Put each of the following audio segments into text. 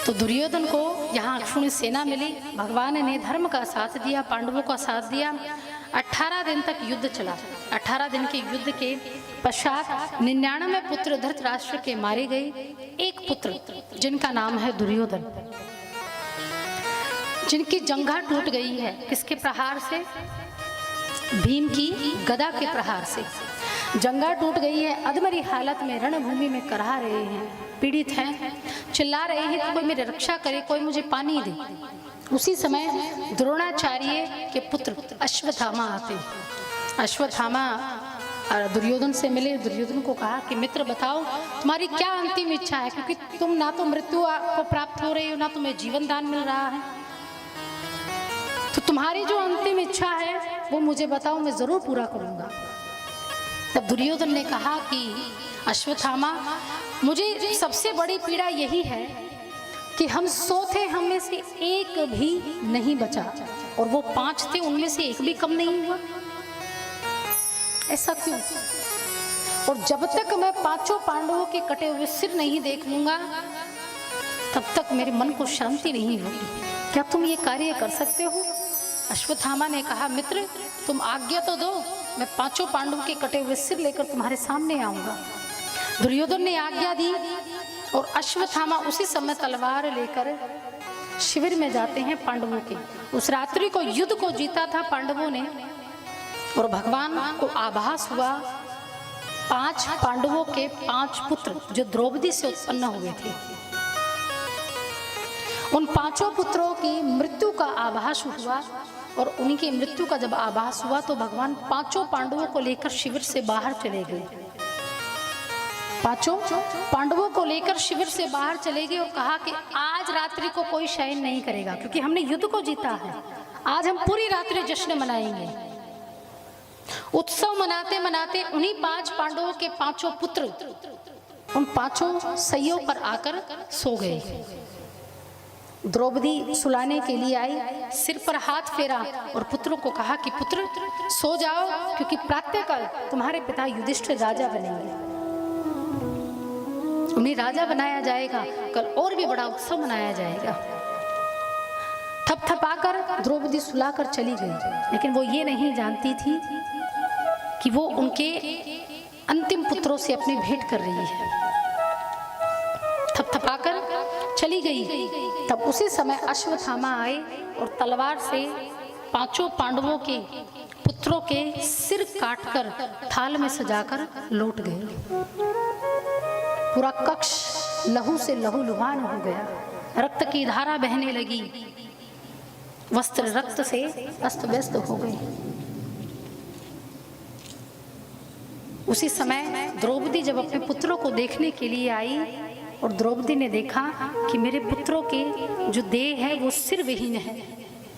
तो दुर्योधन को यहाँ अक्षुणी सेना मिली, भगवान ने धर्म का साथ दिया, पांडवों का साथ दिया। 18 दिन तक युद्ध चला। 18 दिन के युद्ध के पश्चात 99 पुत्र धृतराष्ट्र के मारे गए। एक पुत्र जिनका नाम है दुर्योधन, जिनकी जंघा टूट गई है, किसके प्रहार से? भीम की गदा के प्रहार से जंघा टूट गई है। अधमरी हालत में रणभूमि में कराह रहे हैं, पीड़ित हैं, चिल्ला रहे हैं कि कोई मेरी रक्षा करे, कोई मुझे पानी दे। उसी समय द्रोणाचार्य के पुत्र अश्वत्थामा आते। अश्वत्थामा दुर्योधन से मिले। दुर्योधन को कहा कि मित्र बताओ तुम्हारी क्या अंतिम इच्छा है, क्योंकि तुम ना तो मृत्यु को प्राप्त हो रही हो, ना तुम्हें जीवन दान मिल रहा है, तो तुम्हारी जो अंतिम इच्छा है वो मुझे बताओ, मैं जरूर पूरा करूंगा। तब दुर्योधन ने कहा कि अश्वत्थामा, मुझे सबसे बड़ी पीड़ा यही है कि हम 100 थे, हम में से एक भी नहीं बचा, और वो 5 थे, उनमें से एक भी कम नहीं हुआ। ऐसा क्यों? और जब तक मैं 5 पांडवों के कटे हुए सिर नहीं देख लूंगा, तब तक मेरे मन को शांति नहीं होगी। क्या तुम ये कार्य कर सकते हो? अश्वत्थामा ने कहा, मित्र तुम आज्ञा तो दो, मैं 5 पांडवों के कटे हुए सिर लेकर तुम्हारे सामने आऊंगा। दुर्योधन ने आज्ञा दी और अश्वत्थामा उसी समय तलवार लेकर शिविर में जाते हैं पांडवों के। उस रात्रि को युद्ध को जीता था पांडवों ने, और भगवान को आभास हुआ 5 पांडवों के 5 पुत्र जो द्रौपदी से उत्पन्न हुए थे, उन 5 पुत्रों की मृत्यु का आभास हुआ। और उनकी मृत्यु का जब आभास हुआ तो भगवान 5 पांडवों को लेकर शिविर से बाहर चले गए। 5 पांडवों को लेकर शिविर से बाहर चले गए और कहा कि आज रात्रि को कोई शयन नहीं करेगा, क्योंकि हमने युद्ध को जीता है। आज हम पूरी रात्रि जश्न मनाएंगे। उत्सव मनाते मनाते उन्हीं 5 पांडवों के 5 पुत्र उन 5 सैयों पर आकर सो गए। द्रौपदी सुलाने के लिए आई, सिर पर हाथ फेरा और पुत्रों को कहा कि पुत्र सो जाओ, क्योंकि प्रातःकाल तुम्हारे पिता युधिष्ठिर राजा बनेंगे, उन्हें राजा बनाया जाएगा, कल और भी बड़ा उत्सव मनाया जाएगा। थपथपाकर द्रौपदी सुलाकर चली गई, लेकिन वो ये नहीं जानती थी कि वो उनके अंतिम पुत्रों से अपनी भेंट कर रही है। थपथपाकर चली गई। तब उसी समय अश्वत्थामा आए और तलवार से 5 पांडवों के पुत्रों के सिर काटकर थाल में सजाकर लौट गए। पूरा कक्ष लहू से लहूलुहान हो गया, रक्त की धारा बहने लगी, वस्त्र रक्त से अस्त व्यस्त हो गए। उसी समय द्रौपदी जब अपने पुत्रों को देखने के लिए आई और द्रौपदी ने देखा कि मेरे पुत्रों के जो देह है वो सिर विहीन है,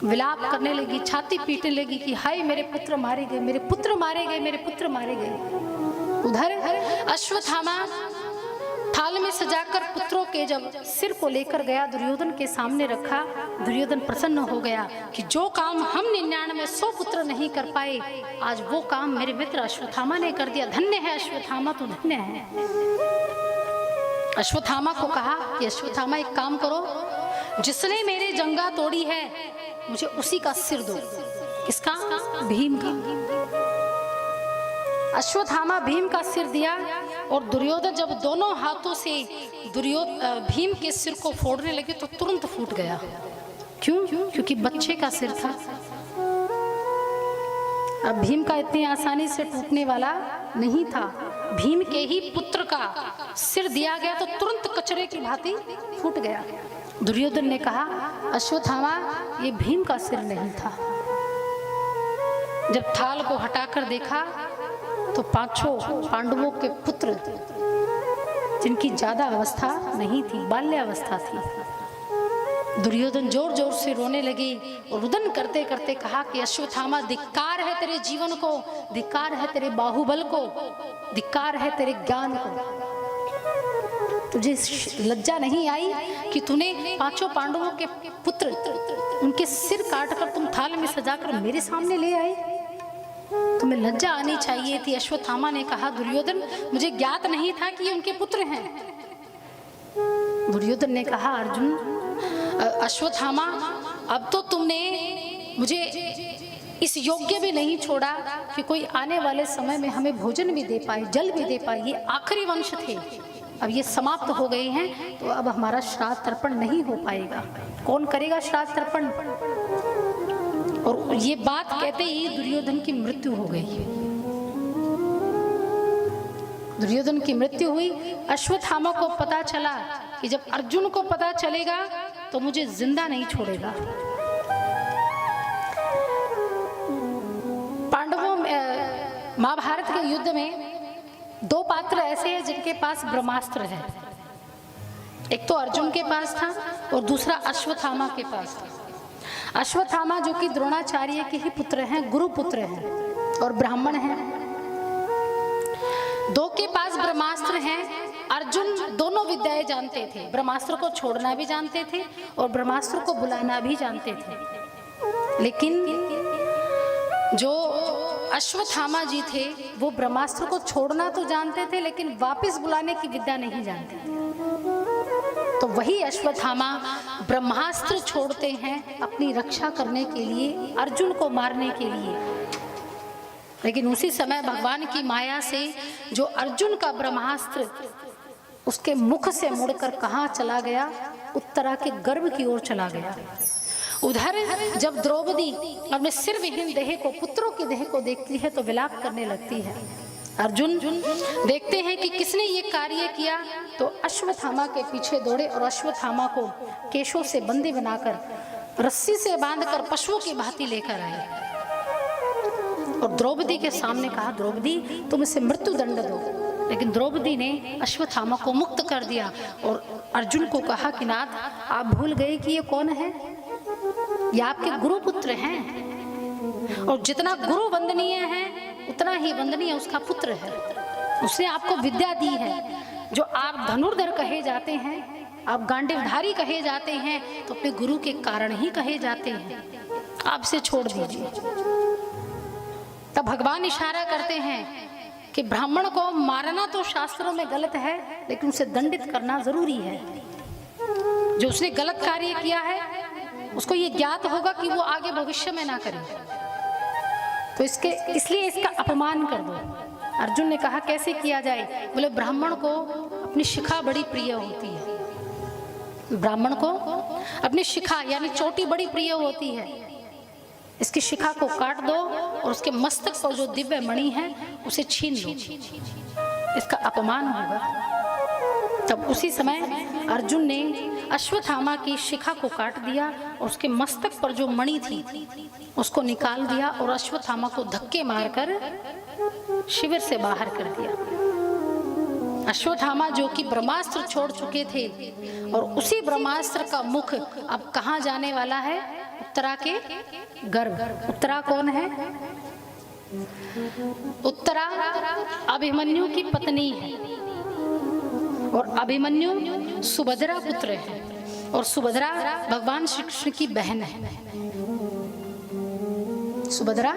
विलाप करने लगी, छाती पीटने लगी कि हाय मेरे पुत्र मारे गए, मेरे पुत्र मारे गए, मेरे पुत्र मारे गए। उधर अश्वत्थामा थाल में सजाकर पुत्रों के जब सिर को लेकर गया, दुर्योधन के सामने रखा। दुर्योधन प्रसन्न हो गया कि जो काम हम 99 पुत्र नहीं कर पाए, आज वो काम मेरे मित्र अश्वत्थामा ने कर दिया। धन्य है अश्वत्थामा, तो धन्य है। अश्वत्थामा को कहा कि अश्वत्थामा एक काम करो, जिसने मेरे जंगा तोड़ी है मुझे उसी का सिर दो। किसका? भीम का। अश्वत्थामा भीम का सिर दिया और दुर्योधन जब दोनों हाथों से भीम के सिर को फोड़ने लगे तो तुरंत फूट गया। क्यों? क्योंकि बच्चे का सिर था। अब भीम का इतनी आसानी से टूटने वाला नहीं था। भीम के ही पुत्र का सिर दिया गया तो तुरंत कचरे की भांति फूट गया। दुर्योधन ने कहा अश्वत्थामा ये भीम का सिर नहीं था। जब थाल को हटाकर देखा तो 5 पांडवों के पुत्र जिनकी ज्यादा अवस्था नहीं थी, बाल्यावस्था थी। दुर्योधन जोर जोर से रोने लगी और रुदन करते करते कहा कि अश्वत्थामा धिक्कार है तेरे जीवन को, धिक्कार है तेरे बाहुबल को, धिक्कार है तेरे ज्ञान को। तुझे लज्जा नहीं आई कि तूने 5 पांडवों के पुत्र उनके सिर काटकर तुम थाल में सजाकर मेरे सामने ले आए? तुम्हें लज्जा आनी चाहिए थी। अश्वत्थामा ने कहा दुर्योधन मुझे ज्ञात नहीं था कि ये उनके पुत्र हैं। दुर्योधन ने कहा, अर्जुन, अश्वत्थामा, अब तो तुमने मुझे इस योग्य भी नहीं छोड़ा कि कोई आने वाले समय में हमें भोजन भी दे पाए, जल भी दे पाए। ये आखिरी वंश थे, अब ये समाप्त हो गए हैं, तो अब हमारा श्राद्ध तर्पण नहीं हो पाएगा। कौन करेगा श्राद्ध तर्पण? और ये बात कहते ही दुर्योधन की मृत्यु हो गई। दुर्योधन की मृत्यु हुई। अश्वत्थामा को पता चला कि जब अर्जुन को पता चलेगा तो मुझे जिंदा नहीं छोड़ेगा। पांडवों महाभारत के युद्ध में दो पात्र ऐसे हैं जिनके पास ब्रह्मास्त्र है। एक तो अर्जुन के पास था और दूसरा अश्वत्थामा के पास था। अश्वत्थामा जो कि द्रोणाचार्य के ही पुत्र हैं, गुरु पुत्र हैं और ब्राह्मण हैं। दो के पास ब्रह्मास्त्र हैं। अर्जुन दोनों विद्याएं जानते थे, ब्रह्मास्त्र को छोड़ना भी जानते थे और ब्रह्मास्त्र को बुलाना भी जानते थे। लेकिन जो अश्वत्थामा जी थे वो ब्रह्मास्त्र को छोड़ना तो जानते थे लेकिन वापस बुलाने की विद्या नहीं जानते थे। तो वही अश्वत्थामा ब्रह्मास्त्र छोड़ते हैं अपनी रक्षा करने के लिए, अर्जुन को मारने के लिए। लेकिन उसी समय भगवान की माया से जो अर्जुन का ब्रह्मास्त्र उसके मुख से मुड़कर कहाँ चला गया? उत्तरा के गर्भ की ओर चला गया। उधर जब द्रौपदी अपने सिर विहीन देह को, पुत्रों की देह को देखती है तो विलाप करने लगती है। अर्जुन देखते हैं कि किसने ये कार्य किया, तो अश्वत्थामा के पीछे दौड़े और अश्वत्थामा को केशों से बंदी बनाकर रस्सी से बांधकर पशुओं की भांति लेकर आए और द्रौपदी के सामने कहा, द्रौपदी तुम इसे मृत्यु दंड दो। लेकिन द्रौपदी ने अश्वत्थामा को मुक्त कर दिया और अर्जुन को कहा कि नाथ, आप भूल गए कि ये कौन है? ये आपके गुरु पुत्र हैं और जितना गुरु वंदनीय है उतना ही वंदनीय उसका पुत्र है। उसने आपको विद्या दी है। जो आप धनुर्धर कहे जाते हैं, आप गांडीवधारी कहे जाते हैं, तो अपने गुरु के कारण ही कहे जाते हैं। आप इसे छोड़ दीजिए। तब भगवान इशारा करते हैं कि ब्राह्मण को मारना तो शास्त्रों में गलत है लेकिन उसे दंडित करना जरूरी है। जो उसने गलत कार्य किया है उसको ये ज्ञात होगा कि वो आगे भविष्य में ना करे, तो इसलिए इसका अपमान कर दो। अर्जुन ने कहा कैसे किया जाए? बोले ब्राह्मण को अपनी शिखा बड़ी प्रिय होती है। ब्राह्मण को अपनी शिखा यानी चोटी बड़ी प्रिय होती है। इसकी शिखा को काट दो और उसके मस्तक पर जो दिव्य मणि है उसे छीन लो, इसका अपमान होगा। तब उसी समय अर्जुन ने अश्वत्थामा की शिखा को काट दिया और उसके मस्तक पर जो मणि थी उसको निकाल दिया और अश्वत्थामा को धक्के मारकर शिविर से बाहर कर दिया। अश्वत्थामा जो कि ब्रह्मास्त्र छोड़ चुके थे और उसी ब्रह्मास्त्र का मुख अब कहाँ जाने वाला है? उत्तरा के गर्भ। उत्तरा कौन है? उत्तरा अभिमन्यु की पत्नी है और अभिमन्यु सुभद्रा पुत्र है और सुभद्रा भगवान श्री कृष्ण की बहन है। सुभद्रा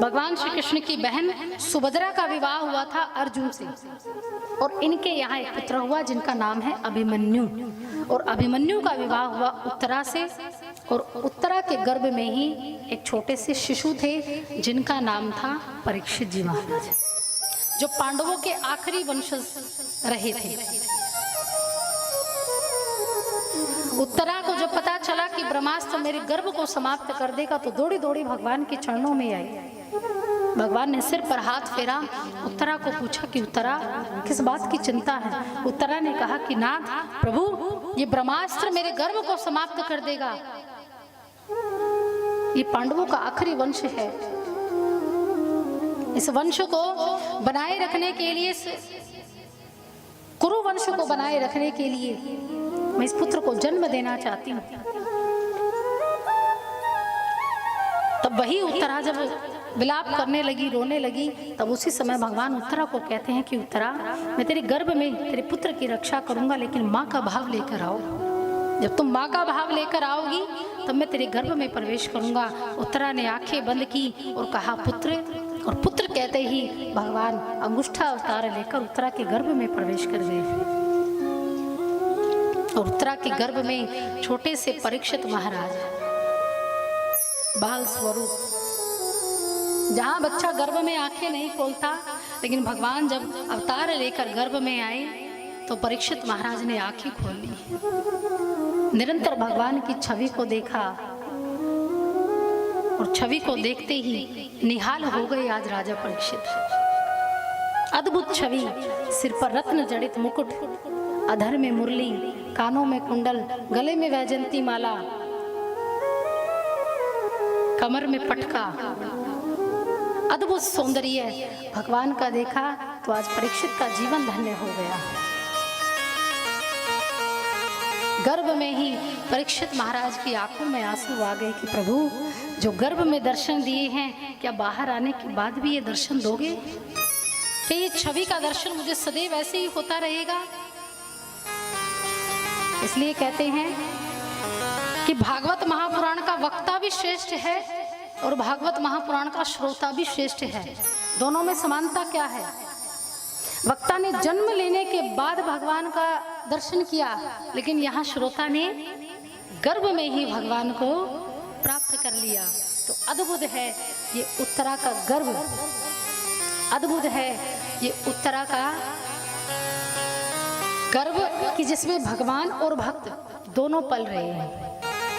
भगवान श्री कृष्ण की बहन सुभद्रा का विवाह हुआ था अर्जुन से और इनके यहाँ एक पुत्र हुआ जिनका नाम है अभिमन्यु और अभिमन्यु का विवाह हुआ उत्तरा से और उत्तरा के गर्भ में ही एक छोटे से शिशु थे जिनका नाम था परीक्षित जी महाराज, जो पांडवों के आखिरी वंशज रहे थे। उत्तरा को जब पता चला कि ब्रह्मास्त्र मेरे गर्भ को समाप्त कर देगा तो दौड़ी दौड़ी भगवान के चरणों में आई। भगवान ने सिर पर हाथ फेरा, उत्तरा को पूछा कि उत्तरा किस बात की चिंता है? उत्तरा ने कहा कि नाथ प्रभु, ये ब्रह्मास्त्र मेरे गर्भ को समाप्त कर देगा। ये पांडवों का आखिरी वंश है। इस वंश को बनाए रखने के लिए, कुरु वंश को बनाए रखने के लिए मैं इस पुत्र को जन्म देना चाहती हूँ। तब वही उत्तरा जब विलाप करने लगी, रोने लगी, तब उसी समय भगवान उत्तरा को कहते हैं कि उत्तरा, मैं तेरे गर्भ में तेरे पुत्र की रक्षा करूंगा लेकिन माँ का भाव लेकर आओ। जब तुम माँ का भाव लेकर आओगी तब मैं तेरे गर्भ में प्रवेश करूंगा। उत्तरा ने आंखें बंद की और कहा पुत्र, और पुत्र कहते ही भगवान अंगुष्ठा अवतार लेकर उत्तरा के गर्भ में प्रवेश कर गए। और उत्तरा के गर्भ में छोटे से परीक्षित महाराज, बाल स्वरूप। जहां बच्चा गर्भ में आंखें नहीं खोलता, लेकिन भगवान जब अवतार लेकर गर्भ में आए तो परीक्षित महाराज ने आंखें खोल ली। निरंतर भगवान की छवि को देखा और छवि को देखते ही निहाल हो गए आज राजा परीक्षित। अद्भुत छवि, सिर पर रत्न जड़ित मुकुट, अधर में मुरली, कानों में कुंडल, गले में वैजंती माला, कमर में पटका, अद्भुत सौंदर्य भगवान का देखा तो आज परीक्षित का जीवन धन्य हो गया। गर्भ में ही परीक्षित महाराज की आंखों में आंसू आ गए कि प्रभु, जो गर्भ में दर्शन दिए हैं, क्या बाहर आने के बाद भी ये दर्शन दोगे? क्या ये छवि का दर्शन मुझे सदैव ऐसे ही होता रहेगा? इसलिए कहते हैं कि भागवत महापुराण का वक्ता भी श्रेष्ठ है और भागवत महापुराण का श्रोता भी श्रेष्ठ है। दोनों में समानता क्या है? वक्ता ने जन्म लेने के बाद भगवान का दर्शन किया, लेकिन यहाँ श्रोता ने गर्भ में ही भगवान को प्राप्त कर लिया। तो अद्भुत है ये उत्तरा का गर्भ, अद्भुत है ये उत्तरा का गर्भ कि जिसमें भगवान और भक्त दोनों पल रहे हैं।